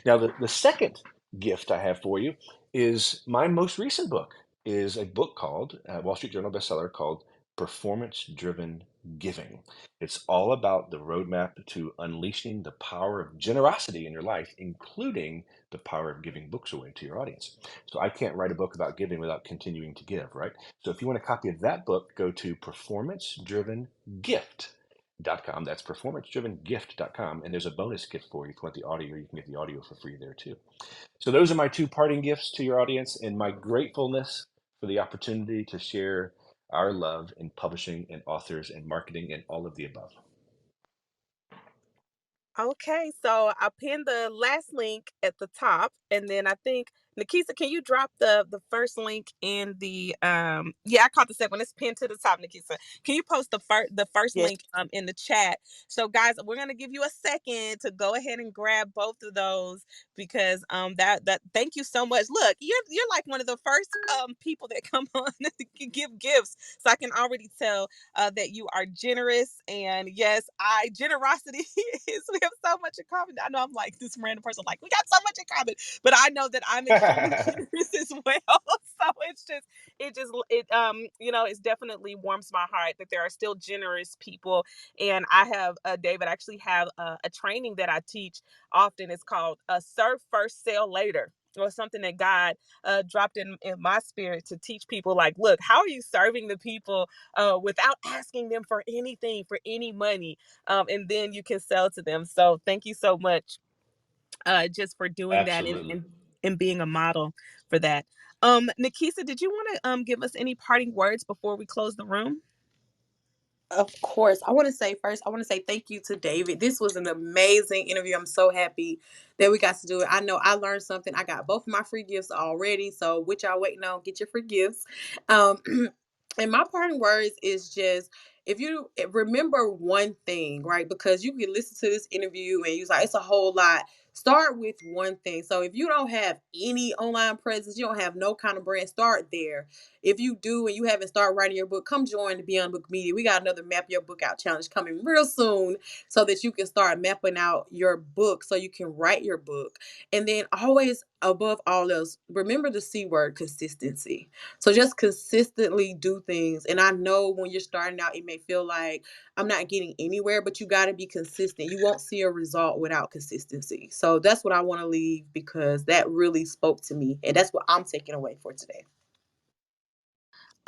Now, the second gift I have for you is my most recent book, is a book called, Wall Street Journal bestseller, called Performance Driven Giving. It's all about the roadmap to unleashing the power of generosity in your life, including the power of giving books away to your audience. So I can't write a book about giving without continuing to give, right? So if you want a copy of that book, go to performancedrivengift.com. That's performancedrivengift.com. And there's a bonus gift for you. If you want the audio, you can get the audio for free there too. So those are my two parting gifts to your audience, and my gratefulness for the opportunity to share our love in publishing and authors and marketing and all of the above. Okay, so I'll pin the last link at the top, and then I think Nikisa, can you drop the first link in the yeah, I caught the second one. It's pinned to the top, Nikisa. Can you post the first Yes. link in the chat? So guys, we're gonna give you a second to go ahead and grab both of those because that thank you so much. Look, you're like one of the first people that come on to give gifts. So I can already tell that you are generous. And yes, generosity is, we have so much in common. I know I'm like this random person, like, we got so much in common, but I know that I'm extremely generous as well. So it definitely warms my heart that there are still generous people. And I have, David, I actually have a training that I teach often. It's called Serve First, Sell Later, or something that God dropped in my spirit to teach people, like, look, how are you serving the people without asking them for anything, for any money, and then you can sell to them. So thank you so much, just for doing that, and, Absolutely. and being a model for that. Nikisa, did you want to give us any parting words before we close the room? Of course. I want to say first, I want to say thank you to David. This was an amazing interview. I'm so happy that we got to do it. I know I learned something. I got both of my free gifts already. So, what y'all waiting on? Get your free gifts. Um, and my parting words is just, if you remember one thing, right? Because you can listen to this interview and you're like, it's a whole lot. Start with one thing. So, if you don't have any online presence, you don't have no kind of brand, start there. If you do and you haven't started writing your book, come join the Beyond Book Media. We got another Map Your Book Out challenge coming real soon so that you can start mapping out your book so you can write your book. And then always, above all else, remember the C word, consistency. So just consistently do things. And I know when you're starting out, it may feel like I'm not getting anywhere, but you got to be consistent. You won't see a result without consistency. So that's what I want to leave because that really spoke to me. And that's what I'm taking away for today.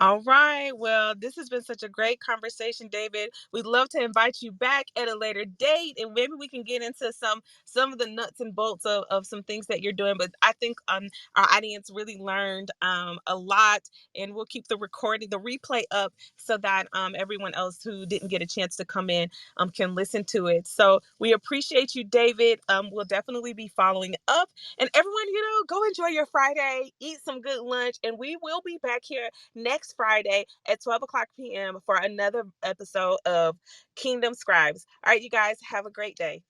All right. Well, this has been such a great conversation, David. We'd love to invite you back at a later date, and maybe we can get into some of the nuts and bolts of some things that you're doing. But I think our audience really learned a lot, and we'll keep the recording, the replay up, so that everyone else who didn't get a chance to come in can listen to it. So we appreciate you, David. We'll definitely be following up, and everyone, go enjoy your Friday, eat some good lunch, and we will be back here next Friday at 12 o'clock p.m. for another episode of Kingdom Scribes. All right, you guys, have a great day.